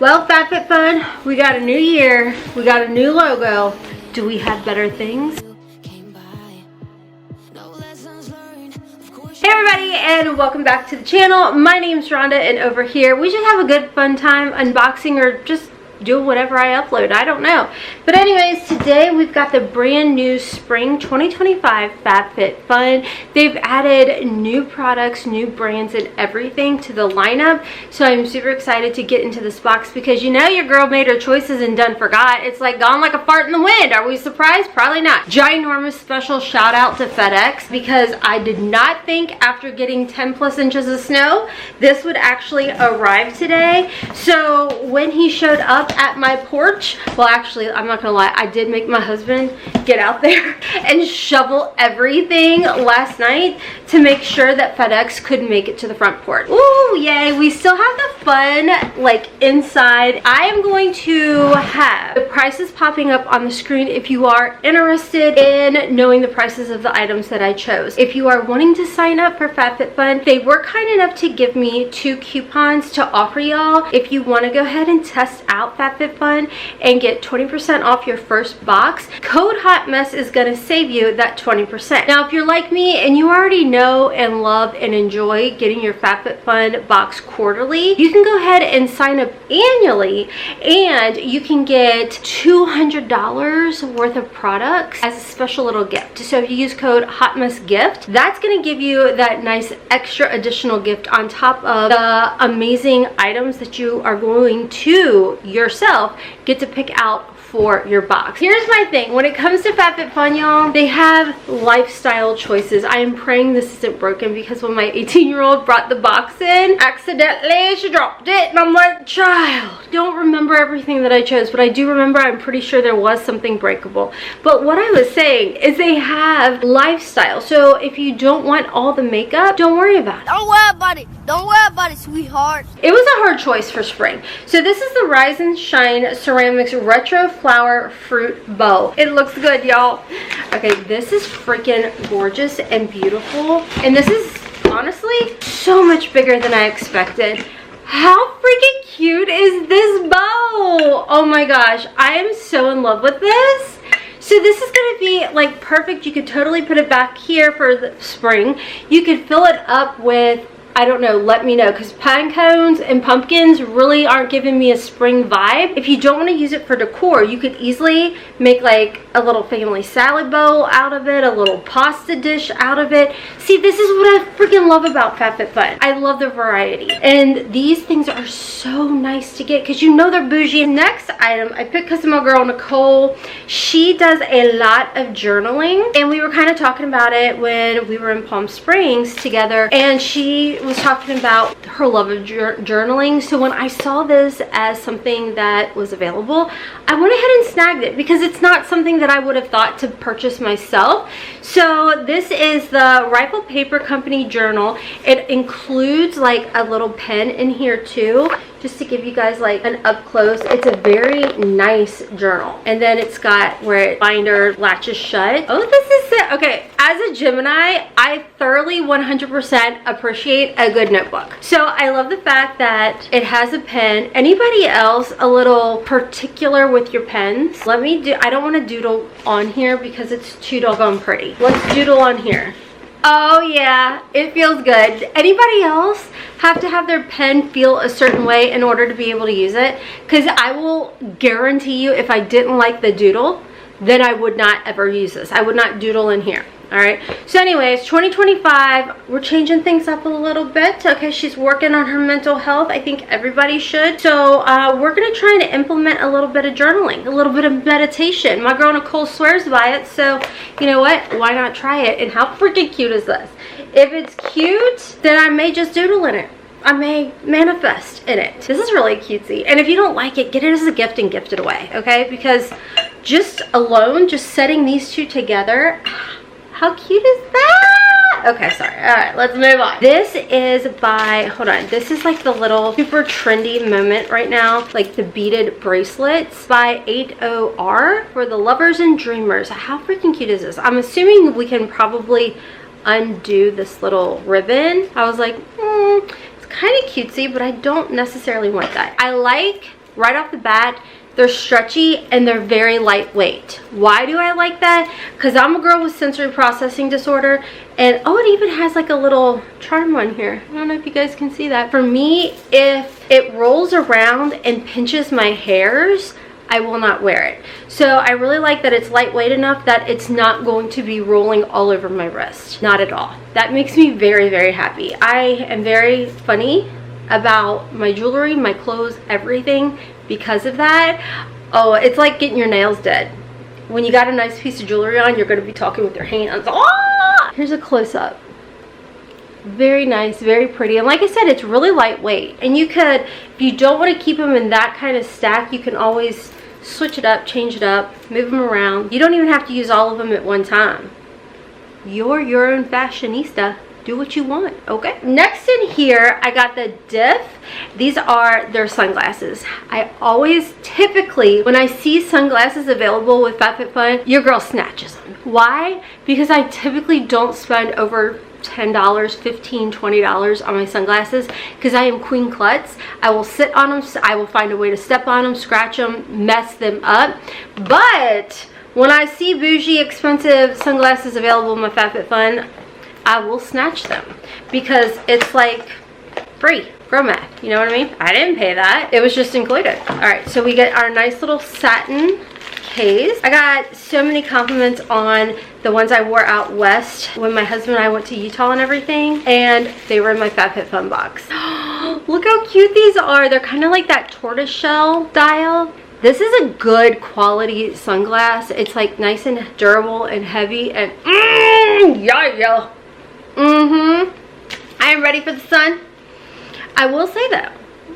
Well, FabFitFun, we got a new year, we got a new logo. Do we have better things? Hey everybody, and welcome back to the channel. My name's Rhonda, and over here we just have a good fun time unboxing or just doing whatever I upload. I don't know. But anyways, today we've got the brand new Spring 2025 FabFitFun. They've added new products, new brands, and everything to the lineup. So I'm super excited to get into this box because you know your girl made her choices and done forgot. It's like gone like a fart in the wind. Are we surprised? Probably not. Ginormous special shout out to FedEx because I did not think after getting 10 plus inches of snow this would actually arrive today. So when he showed up at my porch, well actually I'm not gonna lie, I did make my husband get out there and shovel everything last night to make sure that FedEx could make it to the front porch. Ooh, yay. We still have the fun like inside. I am going to have the prices popping up on the screen if you are interested in knowing the prices of the items that I chose. If you are wanting to sign up for FabFitFun, they were kind enough to give me 2 coupons to offer y'all if you want to go ahead and test out FabFitFun and get 20% off your first box. Code HOTMESS is going to save you that 20%. Now if you're like me and you already know and love and enjoy getting your FabFitFun box quarterly, you can go ahead and sign up annually and you can get $200 worth of products as a special little gift. So if you use code HOTMESSGIFT, that's going to give you that nice extra additional gift on top of the amazing items that you are going to yourself get to pick out for your box. Here's my thing. When it comes to FabFitFun, y'all, they have lifestyle choices. I am praying this isn't broken because when my 18-year-old brought the box in, accidentally she dropped it and I'm like, child, don't remember everything that I chose, but I do remember I'm pretty sure there was something breakable. But what I was saying is they have lifestyle. So if you don't want all the makeup, don't worry about it. Don't worry about it. Don't worry about it, sweetheart. It was a hard choice for spring. So this is the Rise and Shine Ceramics Retro Flower Fruit Bow. It looks good, y'all. Okay, this is freaking gorgeous and beautiful. And this is honestly so much bigger than I expected. How freaking cute is this bow? Oh my gosh, I am so in love with this. So this is going to be like perfect. You could totally put it back here for the spring. You could fill it up with, I don't know, let me know, because pine cones and pumpkins really aren't giving me a spring vibe. If you don't want to use it for decor, you could easily make like a little family salad bowl out of it, a little pasta dish out of it. See, this is what I freaking love about FabFitFun. I love the variety. And these things are so nice to get because you know they're bougie. Next item, I picked because my girl Nicole, she does a lot of journaling. And we were kind of talking about it when we were in Palm Springs together. And she was talking about her love of journaling. So when I saw this as something that was available, I went ahead and snagged it because it's not something that I would have thought to purchase myself. So this is the Rifle Paper Company journal. It includes like a little pen in here too, just to give you guys like an up close. It's a very nice journal. And then it's got where it binder latches shut. Oh, this is it. Okay, as a Gemini, I thoroughly 100% appreciate a good notebook. So I love the fact that it has a pen. Anybody else a little particular with your pens? Let me do, I don't want to doodle on here because it's too doggone pretty. Let's doodle on here. Oh yeah, it feels good. Anybody else have to have their pen feel a certain way in order to be able to use it? Because I will guarantee you if I didn't like the doodle, then I would not ever use this. I would not doodle in here. All right, so anyways, 2025, we're changing things up a little bit. Okay, she's working on her mental health. I think everybody should. So we're gonna try to implement a little bit of journaling, a little bit of meditation. My girl Nicole swears by it, so you know what, why not try it? And how freaking cute is this? If it's cute, then I may just doodle in it. I may manifest in it. This is really cutesy. And if you don't like it, get it as a gift and gift it away, okay? Because just alone, just setting these two together, how cute is that? Okay, sorry. All right, let's move on. This is by, hold on. This is like the little super trendy moment right now, like the beaded bracelets by 80R for the lovers and dreamers. How freaking cute is this? I'm assuming we can probably undo this little ribbon. I was like, it's kind of cutesy, but I don't necessarily want that. I like right off the bat, they're stretchy and they're very lightweight. Why do I like that? Because I'm a girl with sensory processing disorder, and oh, it even has like a little charm on here. I don't know if you guys can see that. For me, if it rolls around and pinches my hairs, I will not wear it. So I really like that it's lightweight enough that it's not going to be rolling all over my wrist. Not at all. That makes me very, very happy. I am very funny about my jewelry, my clothes, everything because of that. Oh, it's like getting your nails did. When you got a nice piece of jewelry on, you're going to be talking with your hands. Ah! Here's a close-up. Very nice, very pretty, and like I said, it's really lightweight. And you could, if you don't want to keep them in that kind of stack, you can always switch it up, change it up, move them around. You don't even have to use all of them at one time. You're your own fashionista. Do what you want, okay? Next in here, I got the Diff. These are their sunglasses. I always, typically, when I see sunglasses available with FabFitFun, your girl snatches them. Why? Because I typically don't spend over $10, $15, $20 on my sunglasses because I am Queen Klutz. I will sit on them, I will find a way to step on them, scratch them, mess them up. But when I see bougie, expensive sunglasses available in my FabFitFun, I will snatch them because it's like free. Girl math, you know what I mean? I didn't pay that. It was just included. All right, so we get our nice little satin case. I got so many compliments on the ones I wore out west when my husband and I went to Utah and everything, and they were in my FabFitFun box. Look how cute these are. They're kind of like that tortoiseshell style. This is a good quality sunglass. It's like nice and durable and heavy and yeah. I am ready for the sun. I will say though,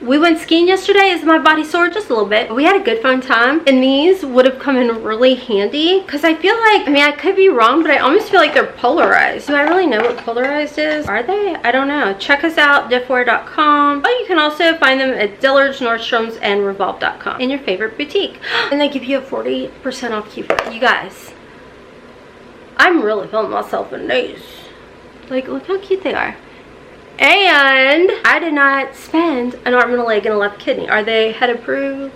we went skiing yesterday. Is my body sore? Just a little bit. We had a good fun time, and these would have come in really handy because I feel like, I mean, I could be wrong, but I almost feel like they're polarized. Do I really know what polarized is? Are they? I don't know. Check us out, diffwear.com. Oh, you can also find them at Dillard's, Nordstrom's, and Revolve.com in your favorite boutique. And they give you a 40% off coupon. You guys, I'm really feeling myself in these. Like, look how cute they are. And I did not spend an arm and a leg and a left kidney. Are they head approved?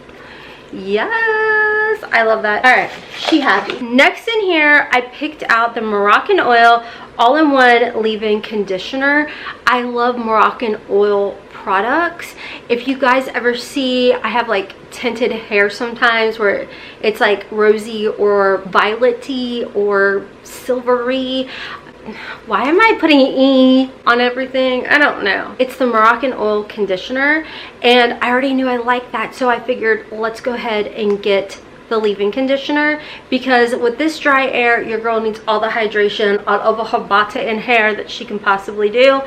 Yes, I love that. All right, she happy. Next in here, I picked out the Moroccan Oil all-in-one leave-in conditioner. I love Moroccan Oil products. If you guys ever see, I have like tinted hair sometimes where it's like rosy or violet-y or silvery. Why am I putting E on everything? I don't know. It's the Moroccan Oil conditioner, and I already knew I liked that, so I figured let's go ahead and get the leave-in conditioner, because with this dry air, your girl needs all the hydration out of her body and hair that she can possibly do.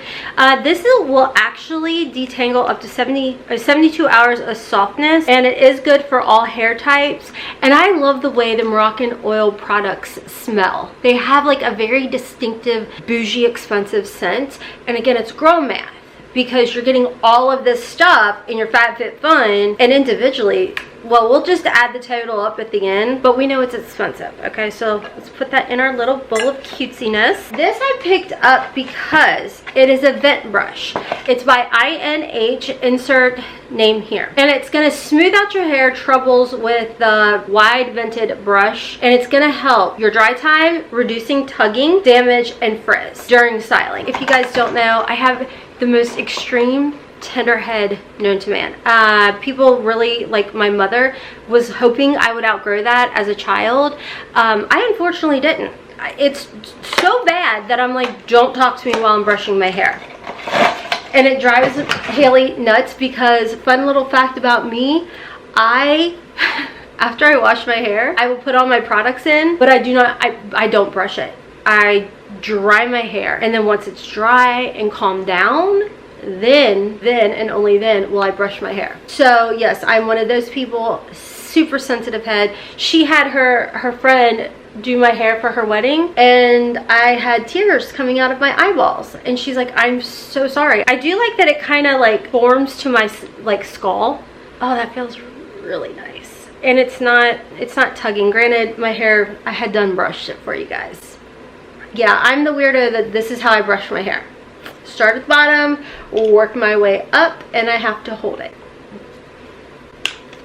This will actually detangle up to 72 hours of softness, and it is good for all hair types. And I love the way the Moroccan Oil products smell. They have like a very distinctive, bougie, expensive scent, and again, it's girl math because you're getting all of this stuff in your FabFitFun and individually. Well, we'll just add the total up at the end, but we know it's expensive. Okay, so let's put that in our little bowl of cutesiness. This I picked up because it is a vent brush. It's by INH, insert name here. And it's gonna smooth out your hair troubles with the wide vented brush, and it's gonna help your dry time, reducing tugging, damage, and frizz during styling. If you guys don't know, I have the most extreme tender head known to man. People really, like my mother was hoping I would outgrow that as a child. I unfortunately didn't. It's so bad that I'm like, don't talk to me while I'm brushing my hair. And it drives Haley nuts because, fun little fact about me, after I wash my hair, I will put all my products in, but I don't brush it. I dry my hair, and then once it's dry and calmed down, then and only then will I brush my hair. So yes, I'm one of those people, super sensitive head. She had her friend do my hair for her wedding, and I had tears coming out of my eyeballs, and she's like, I'm so sorry. I do like that it kind of like forms to my like skull. Oh, that feels really nice. And it's not tugging. Granted, my hair, I had done brushed it for you guys. Yeah, I'm the weirdo that this is how I brush my hair. Start at the bottom, work my way up, and I have to hold it.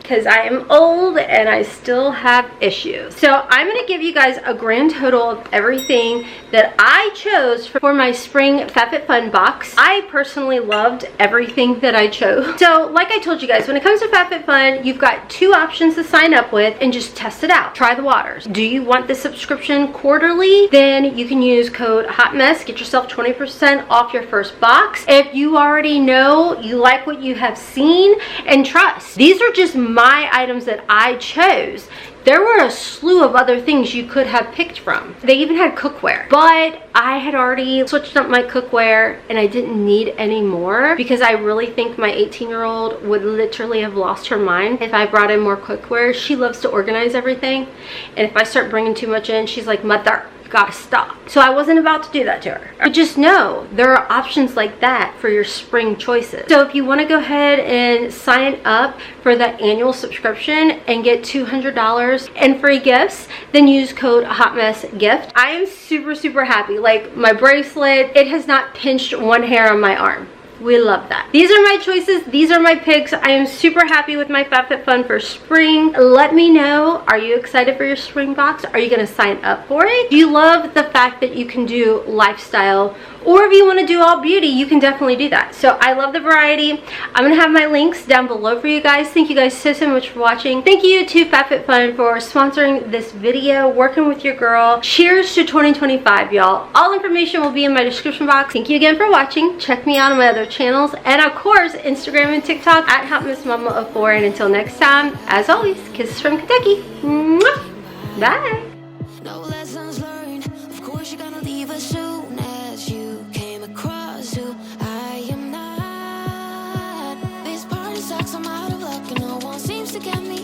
because I am old and I still have issues. So I'm going to give you guys a grand total of everything that I chose for my spring FabFitFun box. I personally loved everything that I chose. So like I told you guys, when it comes to FabFitFun, you've got two options to sign up with and just test it out. Try the waters. Do you want the subscription quarterly? Then you can use code HOTMESS. Get yourself 20% off your first box. If you already know you like what you have seen, and trust, these are just my items that I chose. There were a slew of other things you could have picked from. They even had cookware, but I had already switched up my cookware and I didn't need any more because I really think my 18-year-old would literally have lost her mind if I brought in more cookware. She loves to organize everything, and if I start bringing too much in, she's like, "Mother, gotta stop." So I wasn't about to do that to her. But just know there are options like that for your spring choices. So if you want to go ahead and sign up for the annual subscription and get $200 in free gifts, then use code HOTMESSGIFT. I am super happy. Like, my bracelet, it has not pinched one hair on my arm. We love that. These are my choices. These are my picks. I am super happy with my FabFitFun for spring. Let me know, are you excited for your spring box? Are you going to sign up for it? Do you love the fact that you can do lifestyle? Or if you want to do all beauty, you can definitely do that. So I love the variety. I'm going to have my links down below for you guys. Thank you guys so much for watching. Thank you to FabFitFun for sponsoring this video, working with your girl. Cheers to 2025, y'all. All information will be in my description box. Thank you again for watching. Check me out on my other channels. And of course, Instagram and TikTok at HotmessMomma04. And until next time, as always, kisses from Kentucky. Mwah! Bye. No lessons learned. Of course you're gonna leave us soon as you came across who I am not. This party sucks, I'm out of luck, and no one seems to get me